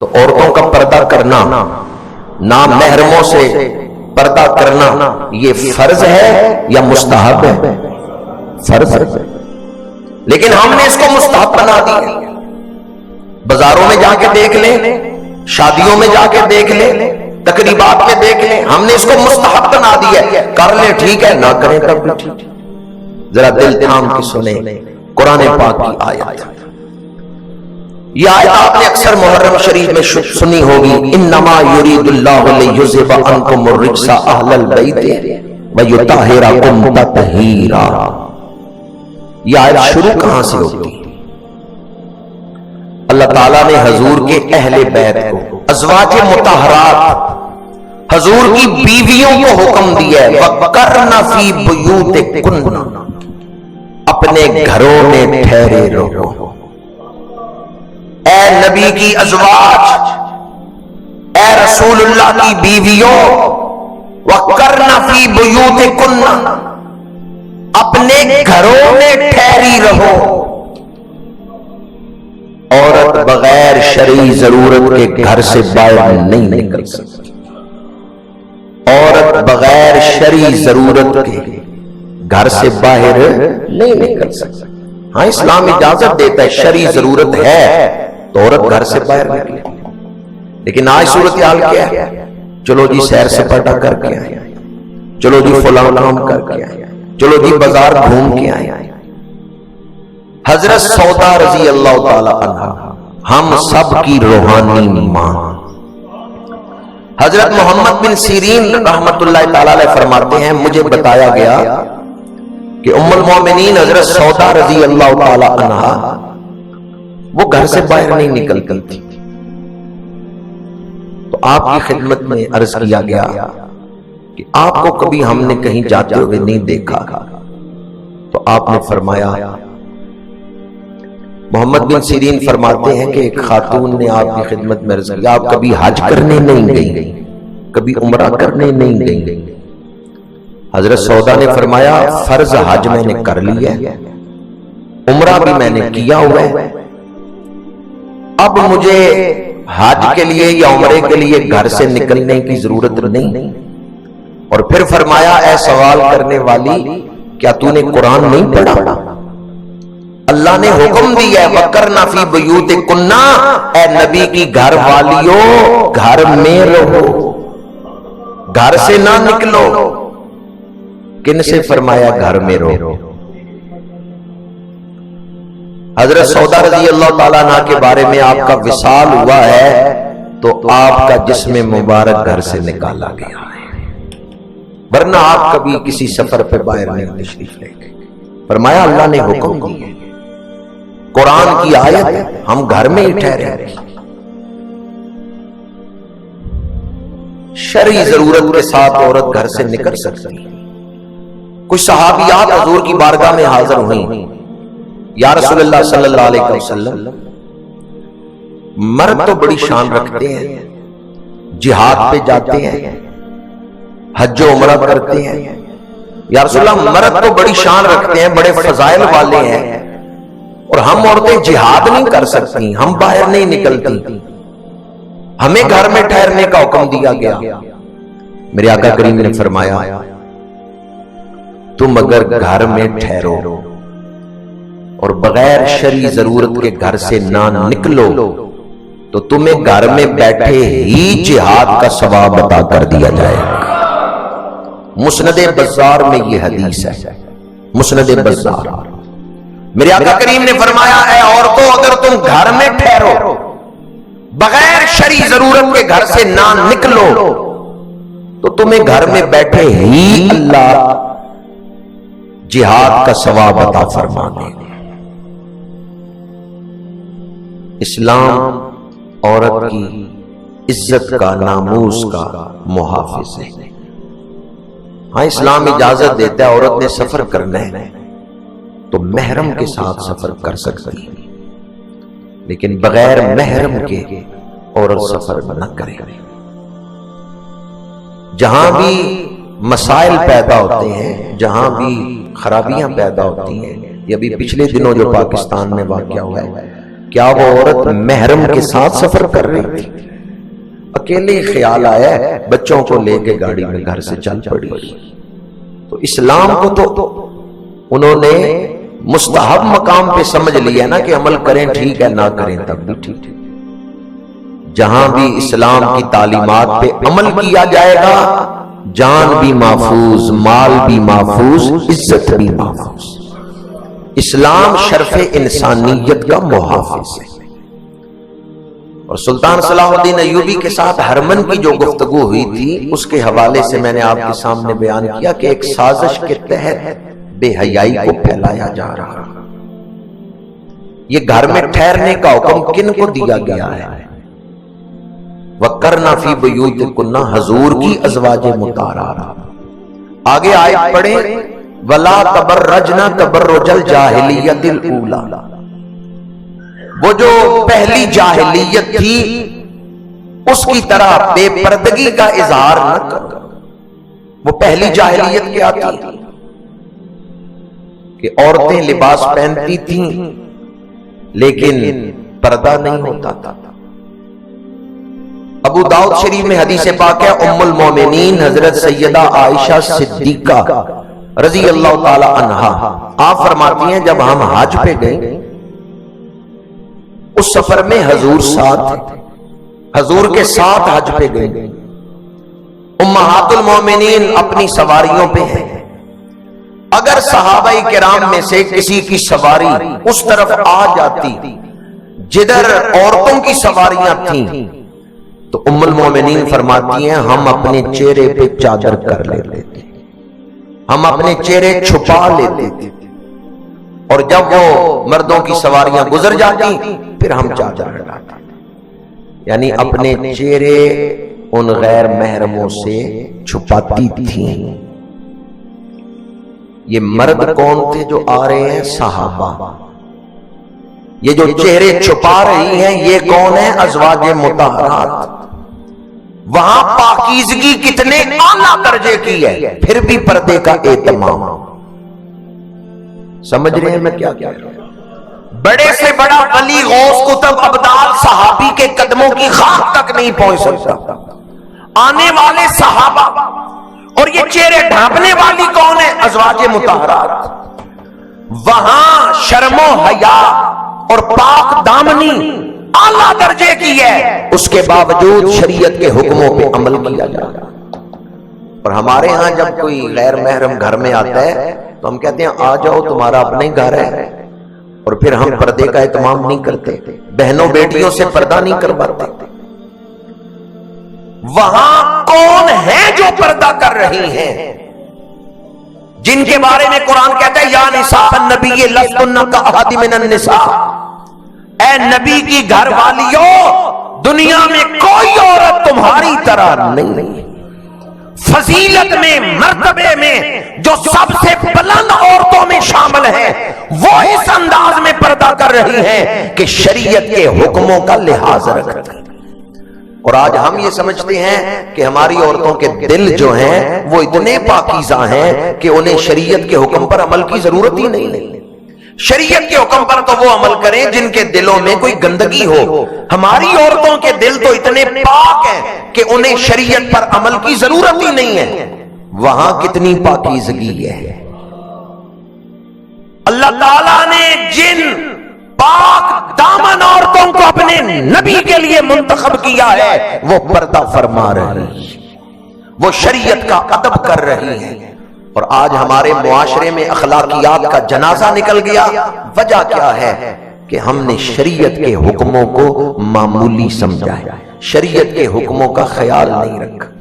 تو عورتوں کا پردہ کرنا، نامحرموں سے پردہ کرنا، یہ فرض ہے یا مستحب ہے؟ فرض ہے، لیکن ہم نے اس کو مستحب بنا دیا۔ بازاروں میں جا کے دیکھ لیں، شادیوں میں جا کے دیکھ لیں، تقریبات میں دیکھ لیں، ہم نے اس کو مستحب بنا دیا۔ کر لیں ٹھیک ہے، نہ کریں تب بھی ٹھیک۔ ذرا دل تھام کے سنیں قرآن پاک کی آیت۔ یہ آیت آپ نے اکثر محرم شریف میں سنی ہوگی، انما یرید اللہ لیذھب عنکم الرجس اہل البیت ویطہرکم تطہیرا۔ یہ آیت شروع کہاں سے ہوتی ہے؟ اللہ تعالیٰ نے حضور کے اہل بیت کو، ازواج مطہرات، حضور کی بیویوں کو حکم دیا ہے وَقَرْنَ فِي بُيُوتِكُنَّ، اپنے گھروں میں ٹھہرے رہو۔ اے نبی کی ازواج، اے رسول اللہ کی بیویوں، وَقَرْنَ فِي بُيُوتِكُنَّ، اپنے گھروں میں ٹھہری رہو۔ عورت بغیر شرعی ضرورت کے گھر سے باہر نہیں نکل سکتی۔ عورت بغیر شرعی ضرورت کے گھر سے باہر نہیں نکل سکتی۔ ہاں اسلام اجازت دیتا ہے، شرعی ضرورت ہے تو عورت گھر سے باہر نکلے، لیکن آج صورتحال کیا ہے؟ چلو جی سیر سپاٹا کر کے آئے، چلو جی فلاں کام کر کے آئے، چلو جی بازار گھوم کے آئے۔ حضرت سودا رضی اللہ تعالی عنہ ہم سب کی روحانی ماں، حضرت محمد بن سیرین رحمت اللہ تعالی علیہ فرماتے ہیں، مجھے بتایا گیا کہ ام المومنین حضرت سودا رضی اللہ تعالی عنہ وہ گھر سے باہر نہیں نکلتی تھی۔ تو آپ کی خدمت میں عرض کیا گیا کہ آپ کو کبھی ہم نے کہیں جاتے ہوئے نہیں دیکھا، تو آپ نے فرمایا، محمد بن سیرین فرماتے ہیں کہ ایک خاتون نے آپ کی خدمت میں عرض کیا، آپ کبھی حج کرنے نہیں گئی، کبھی عمرہ کرنے نہیں گئی؟ حضرت سودا نے فرمایا، فرض حج میں نے کر لیا ہے، عمرہ بھی میں نے کیا ہوا ہے، اب مجھے حج کے لیے یا عمرے کے لیے گھر سے نکلنے کی ضرورت نہیں۔ اور پھر فرمایا، اے سوال کرنے والی، کیا تو نے قرآن نہیں پڑھا؟ اللہ نے حکم دیا ہے وَقَرْنَ فِي بُيُوتِكُنَّ، اے نبی کی گھر والیوں گھر میں رہو، گھر سے نہ نکلو۔ کن سے فرمایا گھر میں رہو؟ حضرت سودا رضی اللہ تعالیٰ عنہ کے بارے میں آپ کا وصال ہوا ہے تو آپ کا جسم مبارک گھر سے نکالا گیا ہے، ورنہ آپ کبھی کسی سفر پہ باہر نہیں تشریف لے گئے۔ فرمایا اللہ نے حکم دیا، قرآن کی آیت ہے، ہم گھر میں ہی ٹھہرے۔ شرعی ضرورت کے ساتھ عورت گھر سے نکل سکتی ہے۔ کچھ صحابیات حضور کی بارگاہ میں حاضر ہوئیں، یا رسول اللہ صلی اللہ علیہ وسلم، مرد تو بڑی شان رکھتے ہیں، جہاد پہ جاتے ہیں، حج و عمرہ کرتے ہیں، یا رسول اللہ مرد تو بڑی شان رکھتے ہیں، بڑے فضائل والے ہیں، اور ہم عورتیں جہاد نہیں کر سکتی، ہم باہر نہیں نکلتی، ہمیں گھر میں ٹھہرنے کا حکم دیا گیا۔ میرے آقا کریم نے فرمایا، تم اگر گھر میں ٹھہرو اور بغیر شرعی ضرورت کے گھر سے نہ نکلو تو تمہیں گھر میں بیٹھے ہی جہاد کا ثواب عطا کر دیا جائے گا۔ مسند بزار میں یہ حدیث ہے، مسند بزار۔ میرے آقا کریم نے فرمایا، اے عورتوں اگر تم گھر میں ٹھہرو، بغیر شرعی ضرورت کے گھر سے نہ نکلو تو تمہیں گھر میں بیٹھے ہی اللہ جہاد کا ثواب عطا فرما دے گا۔ اسلام عورت کی عزت کا، ناموس کا محافظ ہے۔ ہاں اسلام اجازت دیتا ہے عورت نے سفر کرنا ہے تو محرم کے ساتھ سفر کر سکتی ہے، لیکن بغیر محرم کے عورت سفر نہ کرے۔ جہاں بھی مسائل پیدا ہوتے ہیں، جہاں بھی خرابیاں پیدا ہوتی ہیں، یہ بھی پچھلے دنوں جو پاکستان میں واقعہ ہوا ہے، کیا وہ عورت محرم کے ساتھ سفر کر رہی تھی؟ اکیلے خیال آیا بچوں کو لے کے گاڑی میں گھر سے چل پڑی. تو اسلام کو تو انہوں نے مستحب مقام پہ سمجھ لیا نا کہ عمل کریں ٹھیک ہے، نہ کریں تب بھی ٹھیک ہے. جہاں بھی اسلام کی تعلیمات پہ عمل کیا جائے گا جان بھی محفوظ، مال بھی محفوظ، عزت بھی محفوظ. اسلام شرف انسانیت کا محافظ ہے. اور سلطان صلاح الدین ایوبی کے ساتھ ہرمن کی جو گفتگو ہوئی تھی اس کے حوالے سے میں نے آپ کے سامنے بیان کیا کہ ایک سازش کے تحت بے حیائی کو پھیلایا جا رہا. یہ گھر میں ٹھہرنے کا حکم کن کو دیا گیا ہے؟ وَقَرْنَ فِي بُيُوتِكُنَّ، حضور کی ازواج مطہرات. آگے آیت پڑھیں وَلَا تَبَرَّجْنَ تَبَرُّجَ الْجَاهِلِيَّةِ الْأُولَى. وہ جو پہلی جاہلیت تھی اس کی طرح بے پردگی کا اظہار نہ کرو. وہ پہلی جاہلیت کیا تھی کہ عورتیں لباس پہنتی تھیں لیکن پردہ نہیں ہوتا تھا. ابو داؤد شریف میں حدیث پاک ہے ام المومنین حضرت سیدہ عائشہ صدیقہ رضی اللہ تعالی عنہا آپ فرماتی ہیں جب ہم حج پہ گئے اس سفر میں حضور ساتھ، حضور کے ساتھ حج پہ گئے. امہات المومنین اپنی سواریوں پہ ہیں. اگر صحابہ کرام میں سے کسی کی سواری اس طرف آ جاتی جدھر عورتوں کی سواریاں تھیں تو ام المومنین فرماتی ہیں ہم اپنے چہرے پہ چادر کر لیتے تھے، ہم اپنے چہرے چھپا لیتے تھے، اور جب وہ مردوں کی سواریاں گزر جاتی پھر ہم چادر ہٹاتے. یعنی اپنے چہرے ان غیر محرموں سے چھپاتی تھیں. یہ مرد کون تھے جو آ رہے ہیں؟ صحابہ. یہ جو چہرے چھپا رہی ہیں یہ کون ہیں؟ ازواج مطہرات. وہاں پاکیزگی کتنے اعلیٰ درجے کی ہے، پھر بھی پردے کا اہتمام. سمجھ رہے ہیں میں کیا کہہ رہا ہوں؟ بڑے سے بڑا ولی غوث قطب ابدال صحابی کے قدموں کی خاک تک نہیں پہنچ سکتا. آنے والے صحابہ اور یہ چہرے ڈھانپنے والی کون ہے؟ ازواج مطہرات. وہاں شرم و حیا اور پاک دامنی اعلیٰ درجے کی ہے، اس کے باوجود شریعت کے حکموں پہ عمل کیا جاتا. اور ہمارے ہاں جب کوئی غیر محرم گھر میں آتا ہے تو ہم کہتے ہیں آ جاؤ تمہارا اپنا ہی گھر ہے، اور پھر ہم پردے کا اہتمام نہیں کرتے، بہنوں بیٹیوں سے پردہ نہیں کرواتے. وہاں کون ہے جو پردہ کر رہی ہیں جن کے بارے میں قرآن کہتا ہے یا نساء النبی لستن کاحد من النساء، اے نبی کی گھر والیوں دنیا میں کوئی عورت تمہاری طرح نہیں. فضیلت میں، مرتبے میں جو سب سے بلند عورتوں میں شامل ہیں وہ اس انداز میں پردہ کر رہی ہیں کہ شریعت کے حکموں کا لحاظ رکھتی. اور آج ہم یہ سمجھتے ہیں کہ ہماری عورتوں کے دل جو ہیں وہ اتنے پاکیزہ ہیں کہ انہیں شریعت کے حکم پر عمل کی ضرورت ہی نہیں. شریعت کے حکم پر تو وہ عمل کریں جن کے دلوں میں کوئی گندگی ہو. ہماری عورتوں کے دل تو اتنے پاک ہیں کہ انہیں شریعت پر عمل کی ضرورت ہی نہیں ہے. وہاں کتنی پاکیزگی ہے. اللہ تعالیٰ نے جن پاک دامن عورتوں کو اپنے نبی کے لیے منتخب کیا ہے وہ پردہ فرما رہی ہیں، وہ شریعت کا ادب کر رہی ہیں. اور آج ہمارے معاشرے میں اخلاقیات کا جنازہ نکل گیا. وجہ کیا ہے؟ کہ ہم نے شریعت کے حکموں کو معمولی سمجھا ہے، شریعت کے حکموں کا خیال نہیں رکھا.